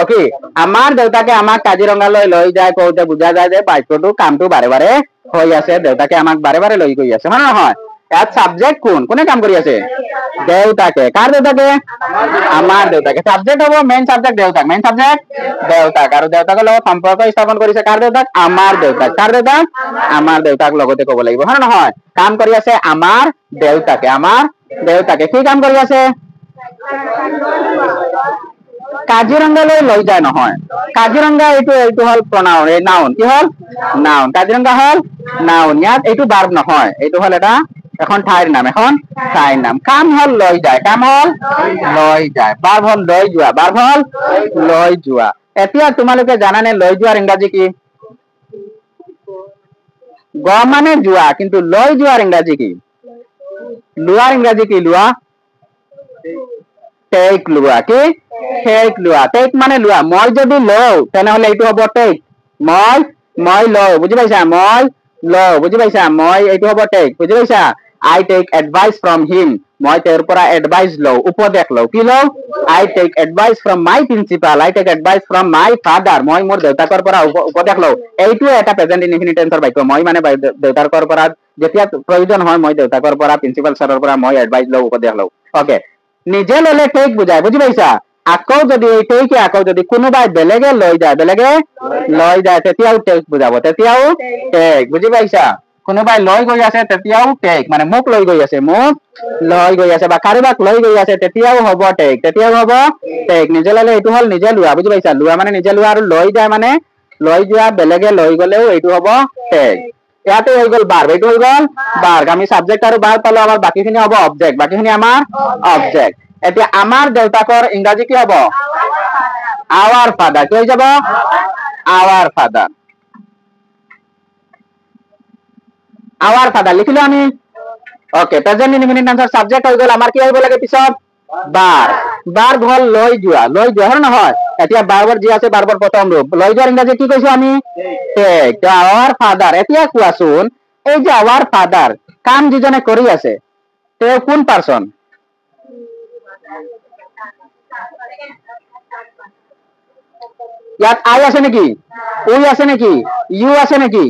কি আমাৰ দেউতাকে আমাক কাজিৰঙালৈ লৈ যায় কওঁতে বুজা যায় যে বাক্যটো কামটো বাৰে বাৰে হৈ আছে দেউতাকে আমাক বাৰে বাৰে লৈ গৈ আছে হয় নহয় ইয়াত সাবজেক্ট কোনে কাম কৰি আছে দেউতাকে কাৰ দেউতাকে আমাৰ দেউতাকে সাবজেক্ট হ'ব মেইন সাবজেক্ট দেউতাক আৰু দেউতাকৰ লগত সম্পৰ্ক স্থাপন কৰিছে কাৰ দেউতাক আমাৰ দেউতাক কাৰ দেউতাক আমাৰ দেউতাক লগতে ক'ব লাগিব হয় নহয় কাম কৰি আছে আমাৰ দেউতাকে কি কাম কৰি আছে কাজিৰঙালৈ লৈ যায় নহয় কাজিৰঙা এইটো হল প্ৰনাউন এই নাউন কি হল নাউন কাজিৰঙা হল নাউন ইয়াত এইটো ভাৰ্ব নহয় এইটো হল এখন ঠাইৰ নাম কাম হল লৈ যায় ভাৰ্ব হল লৈ যোৱা এতিয়া তোমালোকে জানানে লৈ যোৱাৰ ইংৰাজী কি গ মানে যোৱা কিন্তু লৈ যোৱাৰ ইংৰাজী কি লোৱাৰ ইংৰাজী কি লোৱা টেক লোৱা কি টেক মানে লোৱা মই যদি লওঁ তেনেহলে এইটো হ'ব টেক মই লওঁ বুজি পাইছা মই এইটো হ'ব টেক বুজি পাইছা I take advice from him মই তেওঁৰ পৰা এডভাইস লওঁ উপদেশ লওঁ কি লওঁ I take advice from my principal I take advice from my father মই মোৰ দেউতাকৰ পৰা উপদেশ লওঁ এইটো এটা প্ৰেজেন্ট ইনডিফিনিট টেন্সৰ বাক্য মই মানে দেউতাকৰ পৰা যেতিয়া প্ৰয়োজন হয় মই দেউতাকৰ পৰা প্ৰিন্সিপাল ছাৰৰ পৰা মই এডভাইস লওঁ উপদেশ লওঁ ওকে নিজে ললে টেক বুজায় বুজি পাইছা আকৌ যদি কোনোবাই বেলেগে লৈ যায় তেতিয়াও টেক বুজাব বুজি পাইছা কোনোবাই লৈ গৈ আছে তেতিয়াও টেক মানে মোক লৈ গৈ আছে বা কাৰোবাক লৈ গৈ আছে তেতিয়াও হ'ব টেক নিজে ললে এইটো হল নিজে লোৱা বুজি পাইছা লোৱা মানে নিজে লোৱা আৰু লৈ যায় মানে লৈ যোৱা বেলেগে লৈ গলেও এইটো হ'ব টেক ইয়াতে হৈ গল ভাৰ্ব এইটো হৈ গল ভাৰ্ব আমি সাবজেক্ট আৰু ভাৰ্ব পালো আমাৰ বাকিখিনি হ'ব অবজেক্ট এতিয়া আমাৰ দেউতাকৰ ইংৰাজী কি হ'ব আৱাৰ ফাদাৰ কি হৈ যাব আৱাৰ ফাদাৰ লিখিলো আমি ওকে প্ৰেজেন্ট ইনডিফিনিট টেন্সৰ সাবজেক্ট হৈ গল আমাৰ কি আহিব লাগে পিছত ভাৰ্ব হল লৈ যোৱা হয় নহয় এতিয়া ভাৰ্বৰ যি আছে ভাৰ্বৰ প্ৰথম ৰূপ লৈ যোৱাৰ ইংৰাজী কি কৈছো আমি টেক আৱাৰ ফাদাৰ এতিয়া কোৱাচোন এই যে আৱাৰ ফাদাৰ কাম যিজনে কৰি আছে তেওঁ কোন পাৰ্সন ইয়াত আই আছে নেকি উই আছে নেকি ইউ আছে নেকি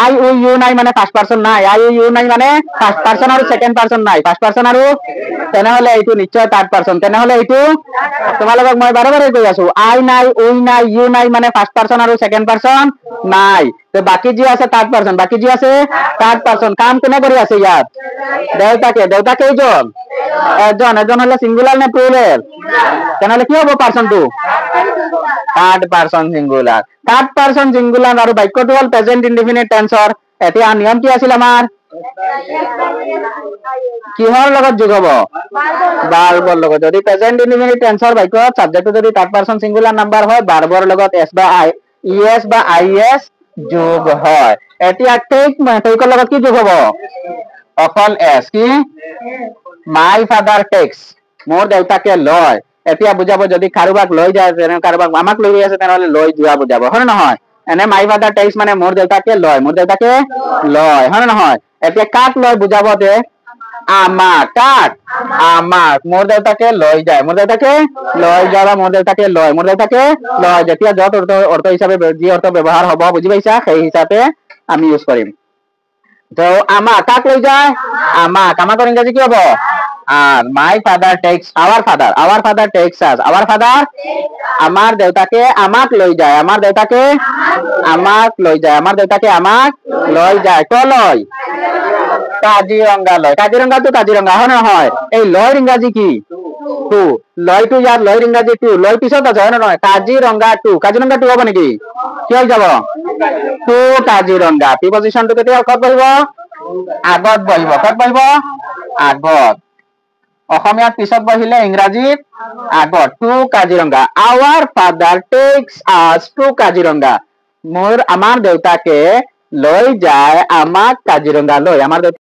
আই উ ইউ নাই মানে ফার্স্ট পারসন নাই মানে ফার্স্ট পারসন আৰু সেকেন্ড পাৰসন নাই ফাৰ্স্ট পাৰসন আৰু তেনেহলে এইটো নিশ্চয় থাৰ্ড পাৰসন তেনেহলে এইটো তোমালোকক মই বাৰে বাৰে কৈ আছো আই নাই উই নাই ইউ নাই মানে ফাৰ্স্ট পাৰসন আৰু সেকেন্ড পাৰসন নাই তো বাকি যি আছে থাৰ্ড পাৰসন কাম কোনে কৰি আছে ইয়াত দেউতাকে এজন হলে সিঙ্গুলাৰ নে প্লুৰাল তেনেহলে কি হ'ব পাৰসনটো থাৰ্ড পাৰসন সিঙ্গুলাৰ আৰু বাক্যটো হল প্ৰেজেন্ট ইনডিফিনিট টেন্সৰ এতিয়া নিয়ম কি আছিল আমাৰ কিহৰ লগত যোগ হ'ব ভাৰ্বৰ লগত যদি প্ৰেজেন্ট ইনডিফিনিট টেন্সৰ বাক্যত সাবজেক্টটো যদি থাৰ্ড পাৰসন সিঙ্গুলাৰ নাম্বাৰ হয় ভাৰ্বৰ লগত এস বা আইএস যোগ হয় এতিয়া টেকৰ লগত কি যোগ হ'ব অকল এস কি মাই ফাদাৰ টেক্স মোৰ দেউতাকে লয় এতিয়া বুজাব যদি কাৰোবাক লৈ যায় কাৰোবাক আমাক লৈ আছে তেনেহলে লৈ যোৱা বুজাব হয় নহয় এনে মাই ফাদাৰ টেক্স মানে মোৰ দেউতাকে লয় হয় নহয় এতিয়া কাক লয় বুজাব দে আমাক মোৰ দেউতাকে লৈ যায় মোৰ দেউতাকে লয় যেতিয়া যত অৰ্থ হিচাপে যি অৰ্থ ব্যৱহাৰ হ'ব বুজি পাইছা সেই হিচাপে আমি ইউজ কৰিম তো আমাক কাক লৈ যায় আমাকৰ ইংৰাজী কি হ'ব my father takes our father takes us আমাৰ দেউতাকে আমাক লৈ যায় কলৈ কাজিৰঙা হয় নহয় এই লয়ৰ ইংৰাজী কি টু লয়টো ইয়াত লয়ৰ ইংৰাজী টু লয় পিছত আছে হয় নহয় কাজিৰঙা টু হ'ব নেকি কি হৈ যাব টু কাজিৰঙা প্ৰিপজিশনটো কেতিয়া ক'ত বহিব আগত বহিব আগত অসমীয়াত পিছত বহিলে ইংৰাজীত আগত to Kaziranga our father takes us to Kaziranga আমাৰ দেউতাকে লৈ যায় আমাক কাজিৰঙালৈ